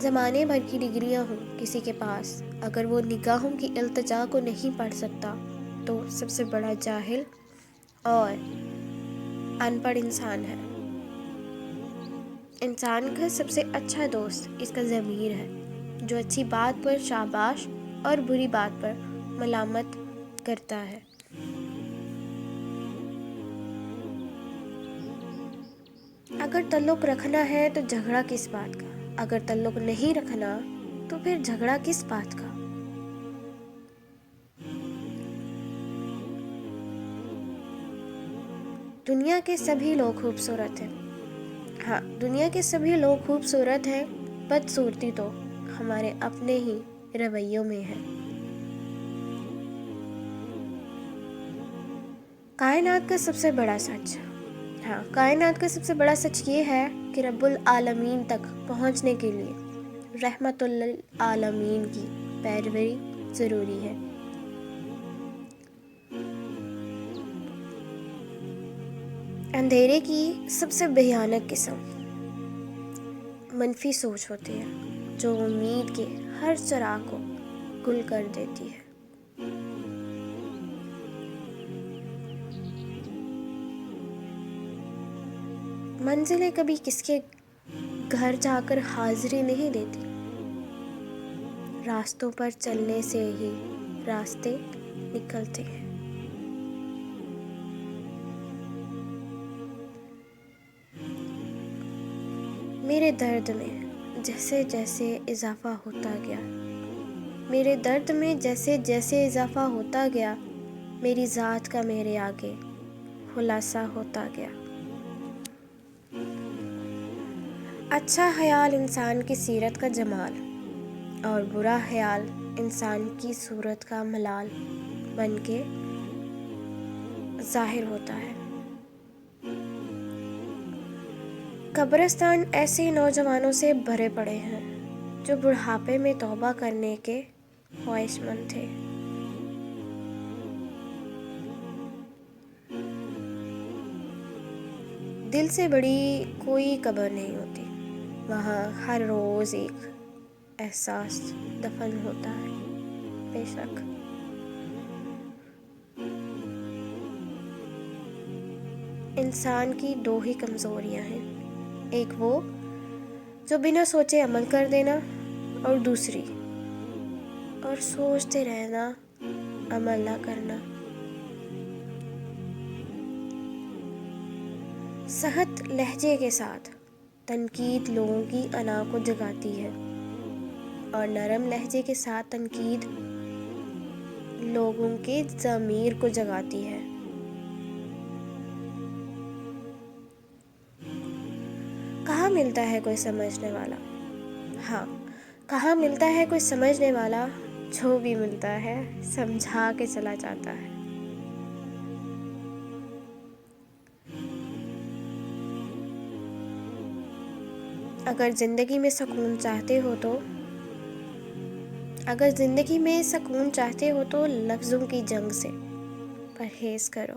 زمانے بھر کی ڈگریاں ہوں کسی کے پاس، اگر وہ نگاہوں کی التجا کو نہیں پڑھ سکتا تو سب سے بڑا جاہل اور ان پڑھ انسان ہے۔ انسان کا سب سے اچھا دوست اس کا ضمیر ہے، جو اچھی بات پر شاباش اور بری بات پر ملامت کرتا ہے۔ اگر تعلق رکھنا ہے تو جھگڑا کس بات کا، اگر تعلق نہیں رکھنا تو پھر جھگڑا کس بات کا۔ دنیا کے سبھی لوگ خوبصورت ہیں، ہاں دنیا کے سبھی لوگ خوبصورت ہیں، بدصورتی تو ہمارے اپنے ہی رویوں میں ہے۔ کائنات کا سب سے بڑا سچ، کائنات کا سب سے بڑا سچ یہ ہے کہ رب العالمین تک پہنچنے کے لیے رحمت للعالمین کی پیروی ضروری ہے۔ اندھیرے کی سب سے بھیانک قسم منفی سوچ ہوتی ہے، جو امید کے ہر چراغ کو گل کر دیتی ہے۔ منزلیں کبھی کس کے گھر جا کر حاضری نہیں دیتی، راستوں پر چلنے سے ہی راستے نکلتے ہیں۔ میرے درد میں جیسے جیسے اضافہ ہوتا گیا، میرے درد میں جیسے جیسے اضافہ ہوتا گیا، میری ذات کا میرے آگے خلاصہ ہوتا گیا۔ اچھا خیال انسان کی سیرت کا جمال اور برا خیال انسان کی صورت کا ملال بن کے ظاہر ہوتا ہے۔ قبرستان ایسے نوجوانوں سے بھرے پڑے ہیں جو بڑھاپے میں توبہ کرنے کے خواہش مند تھے۔ دل سے بڑی کوئی قبر نہیں ہوتی، وہاں ہر روز ایک احساس دفن ہوتا ہے۔ بے شک انسان کی دو ہی کمزوریاں ہیں، ایک وہ جو بنا سوچے عمل کر دینا، اور دوسری اور سوچتے رہنا عمل نہ کرنا۔ سخت لہجے کے ساتھ تنقید لوگوں کی انا کو جگاتی ہے، اور نرم لہجے کے ساتھ تنقید لوگوں کے ضمیر کو جگاتی ہے۔ کہاں ملتا ہے کوئی سمجھنے والا، کہاں ملتا ہے کوئی سمجھنے والا، جو بھی ملتا ہے سمجھا کے چلا جاتا ہے۔ اگر زندگی میں سکون چاہتے ہو تو لفظوں کی جنگ سے پرہیز کرو۔